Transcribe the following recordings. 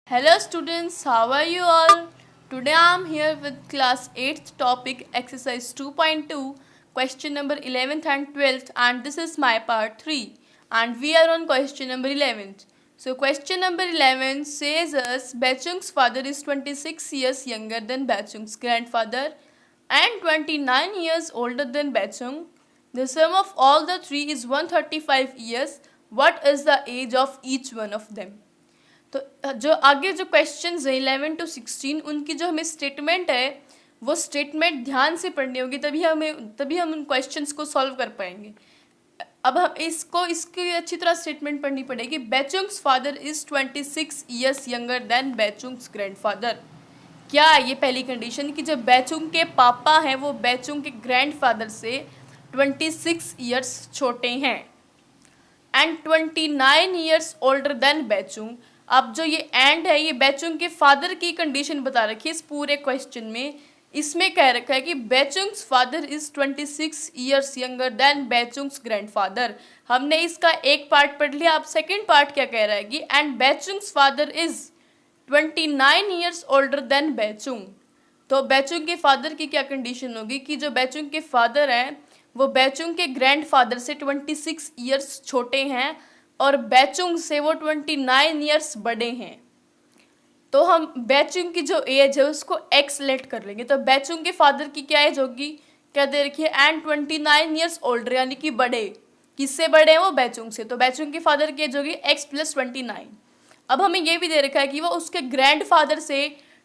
Hello students, how are you all? Today I am here with class 8th topic exercise 2.2 question number 11th and 12th, and this is my part 3 and we are on question number 11th. So question number 11 says us Bechung's father is 26 years younger than Bechung's grandfather and 29 years older than Bechung. The sum of all the three is 135 years. What is the age of each one of them? तो जो आगे जो questions है 11 to 16 उनकी जो हमें statement है वो स्टेटमेंट ध्यान से पढ़नी होगी, तभी हम उन क्वेश्चंस को सॉल्व कर पाएंगे. अब हम इसकी अच्छी तरह स्टेटमेंट पढ़नी पड़ेगी. Bhaichung's father is 26 years younger than बेचुंग्स grandfather. क्या ये पहली कंडीशन कि जो बेचुंग के पापा हैं वो बेचुंग के ग्रैंडफादर से 26 ईयर्स छोटे हैं एंड 29 ईयर्स ओल्डर देन बेचुंग. अब जो ये एंड है ये बेचुंग के फादर की कंडीशन बता रखी है इस पूरे क्वेश्चन में. इसमें कह रखा है कि Baichung's father is 26 years younger than बेचुंग्स grandfather. हमने इसका एक पार्ट पढ़ लिया. अब सेकंड पार्ट क्या कह रहा है कि and Baichung's father is 29 years older than Baichung. तो बेचुंग के फादर की क्या कंडीशन होगी कि जो बेचुंग के फादर हैं वो बेचुंग के ग्रैंडफादर से 26 ईयर्स छोटे हैं और बेचुंग से वो 29 ईयर्स बड़े हैं. तो हम बेचुंग की जो एज है उसको एक्स लेट कर लेंगे. तो बेचुंग के फादर की क्या एज होगी, क्या दे रखी है एंड 29 ईयर्स ओल्डर, यानी कि बड़े. किससे बड़े हैं वो बेचुंग से. तो बेचुंग के फादर की एज होगी एक्स प्लस 29. अब हमें ये भी दे रखा है कि वो उसके ग्रैंडफादर से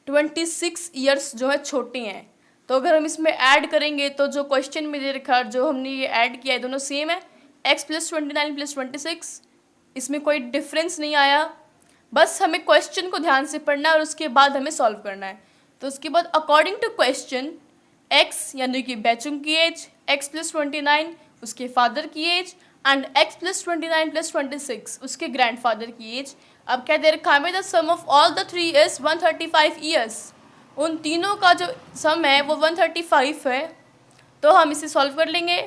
26 ईयर्स जो है छोटे हैं. तो अगर हम इसमें ऐड करेंगे तो जो क्वेश्चन में दे रखा है जो हमने ये ऐड किया है दोनों सेम है. एक्स प्लस 29 प्लस 26, इसमें कोई डिफरेंस नहीं आया. बस हमें क्वेश्चन को ध्यान से पढ़ना है और उसके बाद हमें सॉल्व करना है. तो उसके बाद अकॉर्डिंग टू क्वेश्चन एक्स यानी कि बेचुंग की एज, एक्स प्लस 29 उसके फादर की age and x plus 29 plus 26 उसके ग्रैंडफादर की एज. अब क्या दे रखा है the sum of all the three is 135 years. उन तीनों का जो सम है वो 135 है. तो हम इसे सॉल्व कर लेंगे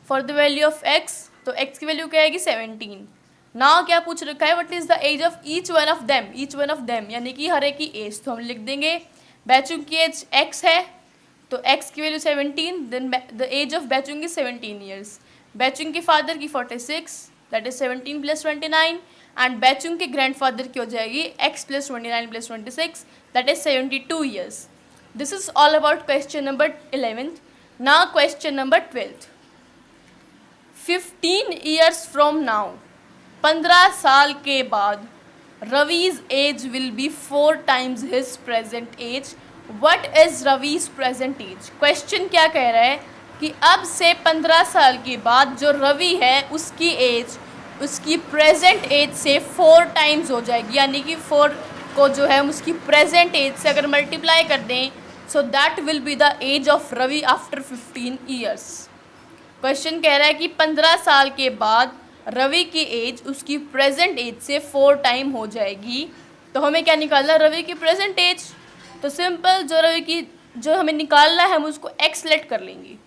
for the value of x. तो एक्स की वैल्यू क्या आएगी 17. नाउ क्या पूछ रखा है what is the age of each one of them यानी कि हर एक की एज. तो हम लिख देंगे बेचुंग की एज एक्स है तो एक्स की value 17, then the age of Baichung is 17 years. Baichung के फादर की 46 that is 17 plus 29 and Baichung के ग्रैंडफादर की हो जाएगी x plus 29 plus 26 that is 72 years. This is all about question number 11th. Now question number 12th. 15 years from now, 15 साल के बाद Ravi's age will be 4 times his present age. What is Ravi's present age. Question क्या कह रहा है कि अब से 15 साल के बाद जो रवि है उसकी एज उसकी प्रेजेंट एज से 4 टाइम्स हो जाएगी. यानी कि 4 को जो है हम उसकी प्रेजेंट एज से अगर मल्टीप्लाई कर दें so that will be the age of Ravi after 15 years. Question कह रहा है कि 15 साल के बाद रवि की एज उसकी प्रेजेंट एज से 4 टाइम हो जाएगी. तो हमें क्या निकालना है रवि की प्रेजेंट एज. तो सिंपल जो रवि की जो हमें निकालना है हम उसको एक्स लेट कर लेंगे.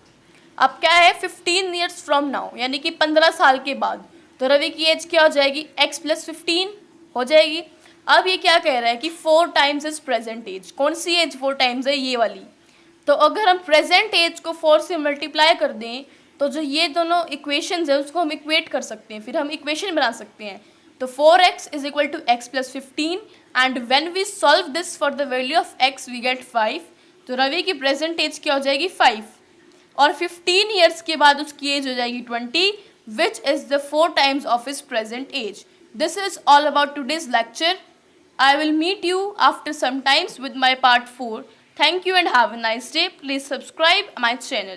अब क्या है 15 ईयर्स फ्रॉम नाउ यानी कि 15 साल के बाद. तो रवि की एज क्या हो जाएगी एक्स प्लस 15 हो जाएगी. अब ये क्या कह रहा है कि 4 टाइम्स इज प्रेजेंट एज. कौन सी एज 4 टाइम्स है, ये वाली. तो अगर हम प्रेजेंट एज को 4 से मल्टीप्लाई कर दें तो जो ये दोनों इक्वेशंस है उसको हम इक्वेट कर सकते हैं, फिर हम इक्वेशन बना सकते हैं. तो 4x is equal to x plus 15 and when we solve this for the value of x we get 5. तो रवि की प्रेजेंट एज क्या हो जाएगी 5 और 15 ईयर्स के बाद उसकी एज हो जाएगी 20 which is the 4 times of his present age. This is all about today's lecture. I will meet you after some times with my part 4. Thank you and have a nice day. Please subscribe my channel.